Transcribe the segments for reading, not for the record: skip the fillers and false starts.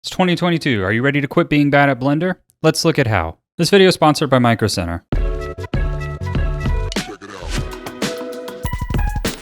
It's 2022. Are you ready to quit being bad at Blender? Let's look at how. This video is sponsored by Micro Center.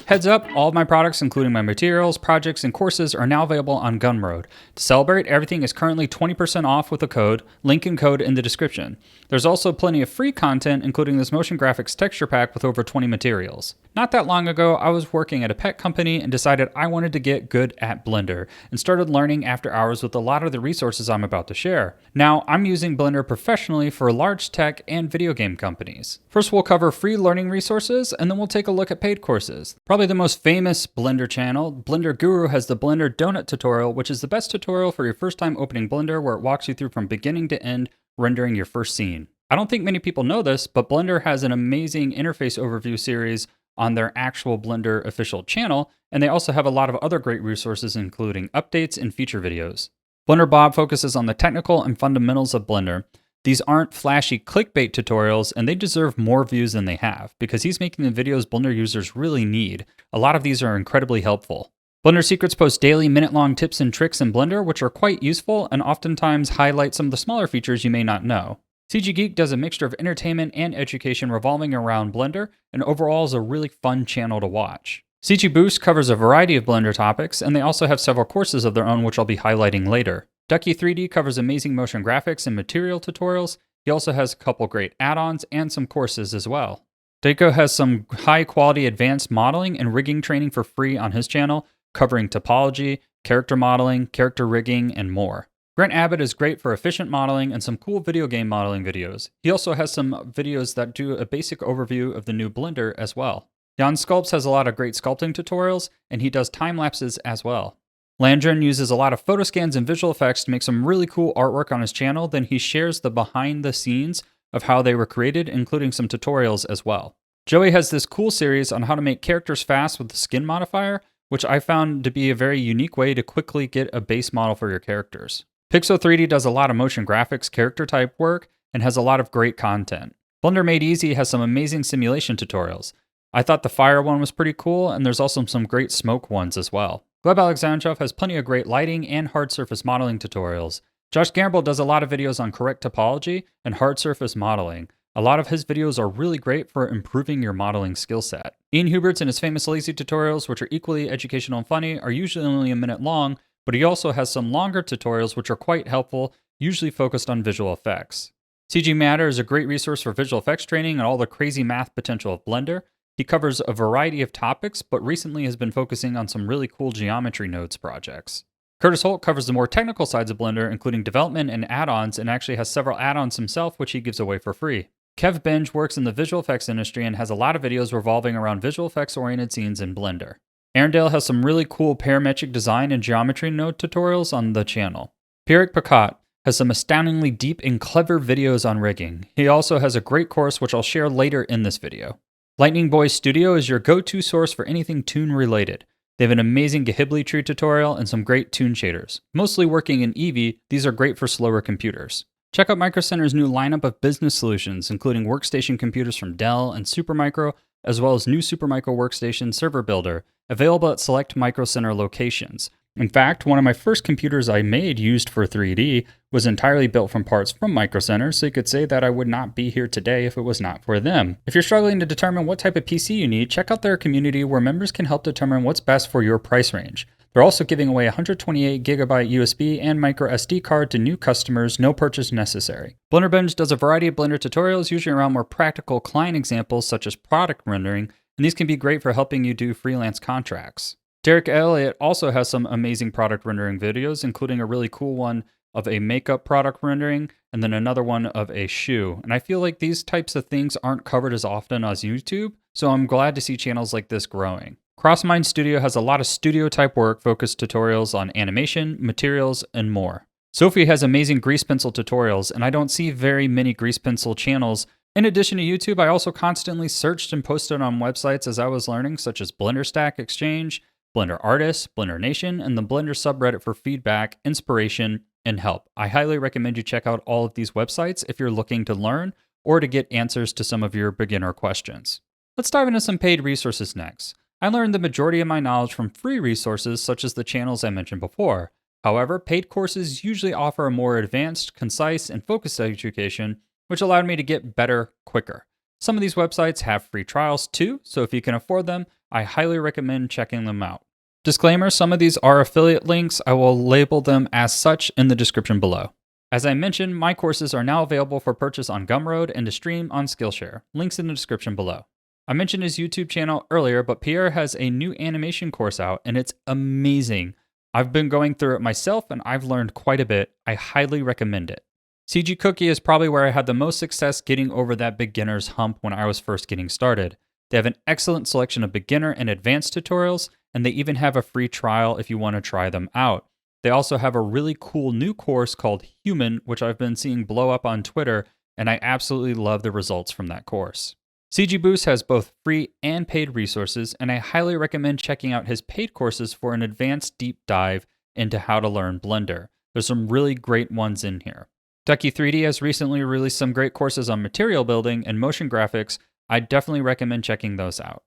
Heads up, all of my products, including my materials, projects, and courses, are now available on Gumroad. To celebrate, everything is currently 20% off with a code, link and code in the description. There's also plenty of free content, including this motion graphics texture pack with over 20 materials. Not that long ago, I was working at a pet company and decided I wanted to get good at Blender, and started learning after hours with a lot of the resources I'm about to share. Now, I'm using Blender professionally for large tech and video game companies. First, we'll cover free learning resources, and then we'll take a look at paid courses. Probably the most famous Blender channel, Blender Guru, has the Blender Donut tutorial, which is the best tutorial for your first time opening Blender, where it walks you through from beginning to end, rendering your first scene. I don't think many people know this, but Blender has an amazing interface overview series on their actual Blender official channel, and they also have a lot of other great resources, including updates and feature videos. Blender Bob focuses on the technical and fundamentals of Blender. These aren't flashy clickbait tutorials, and they deserve more views than they have, because he's making the videos Blender users really need. A lot of these are incredibly helpful. Blender Secrets posts daily minute-long tips and tricks in Blender, which are quite useful and oftentimes highlight some of the smaller features you may not know. CG Geek does a mixture of entertainment and education revolving around Blender, and overall is a really fun channel to watch. CG Boost covers a variety of Blender topics, and they also have several courses of their own which I'll be highlighting later. Ducky 3D covers amazing motion graphics and material tutorials. He also has a couple great add-ons and some courses as well. Daco has some high-quality advanced modeling and rigging training for free on his channel, covering topology, character modeling, character rigging, and more. Grant Abbott is great for efficient modeling and some cool video game modeling videos. He also has some videos that do a basic overview of the new Blender as well. Jan Sculpts has a lot of great sculpting tutorials, and he does time-lapses as well. Landron uses a lot of photo scans and visual effects to make some really cool artwork on his channel, then he shares the behind-the-scenes of how they were created, including some tutorials as well. Joey has this cool series on how to make characters fast with the skin modifier, which I found to be a very unique way to quickly get a base model for your characters. Pixel 3D does a lot of motion graphics character type work and has a lot of great content. Blender Made Easy has some amazing simulation tutorials. I thought the fire one was pretty cool, and there's also some great smoke ones as well. Gleb Alexandrov has plenty of great lighting and hard surface modeling tutorials. Josh Gamble does a lot of videos on correct topology and hard surface modeling. A lot of his videos are really great for improving your modeling skill set. Ian Huberts and his famous lazy tutorials, which are equally educational and funny, are usually only a minute long, but he also has some longer tutorials which are quite helpful, usually focused on visual effects. CG Matter is a great resource for visual effects training and all the crazy math potential of Blender. He covers a variety of topics, but recently has been focusing on some really cool geometry nodes projects. Curtis Holt covers the more technical sides of Blender, including development and add-ons, and actually has several add-ons himself, which he gives away for free. Kev Benj works in the visual effects industry and has a lot of videos revolving around visual effects-oriented scenes in Blender. Arendelle has some really cool parametric design and geometry node tutorials on the channel. Pierrick Pacat has some astoundingly deep and clever videos on rigging. He also has a great course which I'll share later in this video. Lightning Boy Studio is your go-to source for anything toon related. They have an amazing Ghibli tree tutorial and some great toon shaders. Mostly working in Eevee, these are great for slower computers. Check out Micro Center's new lineup of business solutions, including workstation computers from Dell and Supermicro, as well as new Supermicro Workstation Server Builder, available at select Micro Center locations. In fact, one of my first computers I made used for 3D was entirely built from parts from Micro Center, so you could say that I would not be here today if it was not for them. If you're struggling to determine what type of PC you need, check out their community where members can help determine what's best for your price range. They're also giving away a 128GB USB and micro SD card to new customers, no purchase necessary. Blender Bench does a variety of Blender tutorials, usually around more practical client examples such as product rendering, and these can be great for helping you do freelance contracts. Derek Elliott also has some amazing product rendering videos, including a really cool one of a makeup product rendering, and then another one of a shoe. And I feel like these types of things aren't covered as often as YouTube, so I'm glad to see channels like this growing. CrossMind Studio has a lot of studio-type work focused tutorials on animation, materials, and more. Sophie has amazing grease pencil tutorials, and I don't see very many grease pencil channels. In addition to YouTube, I also constantly searched and posted on websites as I was learning, such as Blender Stack Exchange, Blender Artists, Blender Nation, and the Blender subreddit for feedback, inspiration, and help. I highly recommend you check out all of these websites if you're looking to learn or to get answers to some of your beginner questions. Let's dive into some paid resources next. I learned the majority of my knowledge from free resources such as the channels I mentioned before. However, paid courses usually offer a more advanced, concise, and focused education, which allowed me to get better quicker. Some of these websites have free trials too, so if you can afford them, I highly recommend checking them out. Disclaimer, some of these are affiliate links. I will label them as such in the description below. As I mentioned, my courses are now available for purchase on Gumroad and to stream on Skillshare. Links in the description below. I mentioned his YouTube channel earlier, but Pierre has a new animation course out and it's amazing. I've been going through it myself and I've learned quite a bit. I highly recommend it. CG Cookie is probably where I had the most success getting over that beginner's hump when I was first getting started. They have an excellent selection of beginner and advanced tutorials, and they even have a free trial if you want to try them out. They also have a really cool new course called Human, which I've been seeing blow up on Twitter, and I absolutely love the results from that course. CG Boost has both free and paid resources, and I highly recommend checking out his paid courses for an advanced deep dive into how to learn Blender. There's some really great ones in here. Ducky 3D has recently released some great courses on material building and motion graphics. I definitely recommend checking those out.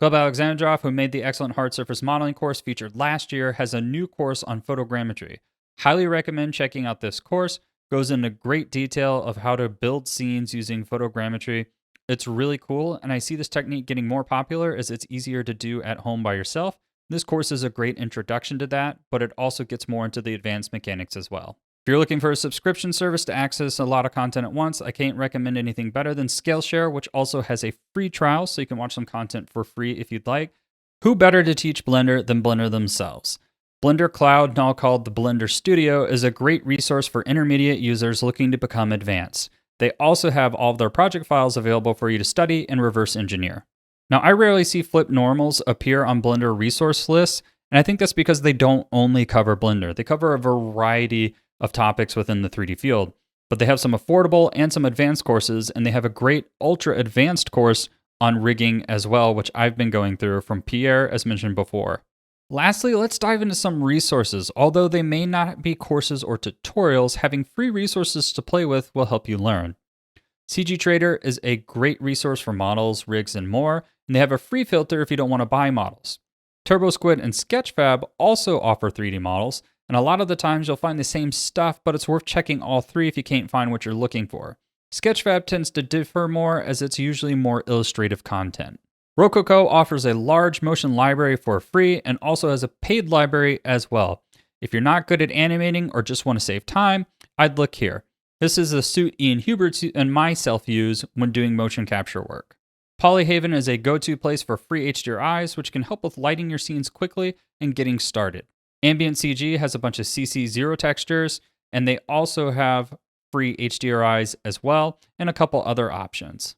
Gleb Alexandrov, who made the excellent hard surface modeling course featured last year, has a new course on photogrammetry. Highly recommend checking out this course. Goes into great detail of how to build scenes using photogrammetry. It's really cool, and I see this technique getting more popular as it's easier to do at home by yourself. This course is a great introduction to that, but it also gets more into the advanced mechanics as well. If you're looking for a subscription service to access a lot of content at once, I can't recommend anything better than Skillshare, which also has a free trial, so you can watch some content for free if you'd like. Who better to teach Blender than Blender themselves? Blender Cloud, now called the Blender Studio, is a great resource for intermediate users looking to become advanced. They also have all of their project files available for you to study and reverse engineer. Now, I rarely see flip normals appear on Blender resource lists, and I think that's because they don't only cover Blender. They cover a variety of topics within the 3D field, but they have some affordable and some advanced courses, and they have a great ultra advanced course on rigging as well, which I've been going through from Pierre, as mentioned before. Lastly, let's dive into some resources. Although they may not be courses or tutorials, having free resources to play with will help you learn. CG Trader is a great resource for models, rigs, and more, and they have a free filter if you don't want to buy models. TurboSquid and Sketchfab also offer 3D models, and a lot of the times you'll find the same stuff, but it's worth checking all three if you can't find what you're looking for. Sketchfab tends to differ more as it's usually more illustrative content. Rococo offers a large motion library for free and also has a paid library as well. If you're not good at animating or just want to save time, I'd look here. This is a suit Ian Hubert and myself use when doing motion capture work. Polyhaven is a go-to place for free HDRIs, which can help with lighting your scenes quickly and getting started. Ambient CG has a bunch of CC0 textures, and they also have free HDRIs as well, and a couple other options.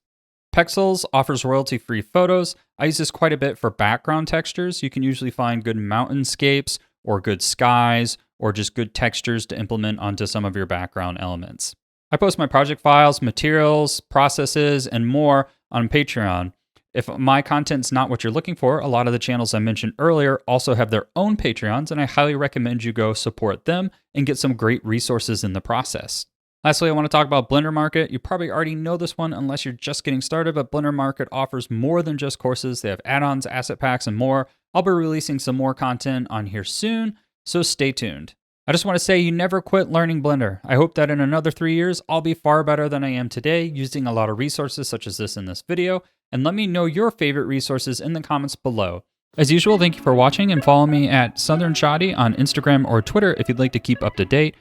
Pexels offers royalty-free photos. I use this quite a bit for background textures. You can usually find good mountainscapes or good skies or just good textures to implement onto some of your background elements. I post my project files, materials, processes, and more on Patreon. If my content's not what you're looking for, a lot of the channels I mentioned earlier also have their own Patreons, and I highly recommend you go support them and get some great resources in the process. Lastly, I want to talk about Blender Market. You probably already know this one unless you're just getting started, but Blender Market offers more than just courses. They have add-ons, asset packs, and more. I'll be releasing some more content on here soon, so stay tuned. I just want to say you never quit learning Blender. I hope that in another 3 years, I'll be far better than I am today using a lot of resources such as this in this video, and let me know your favorite resources in the comments below. As usual, thank you for watching and follow me at Southern Shoddy on Instagram or Twitter if you'd like to keep up to date.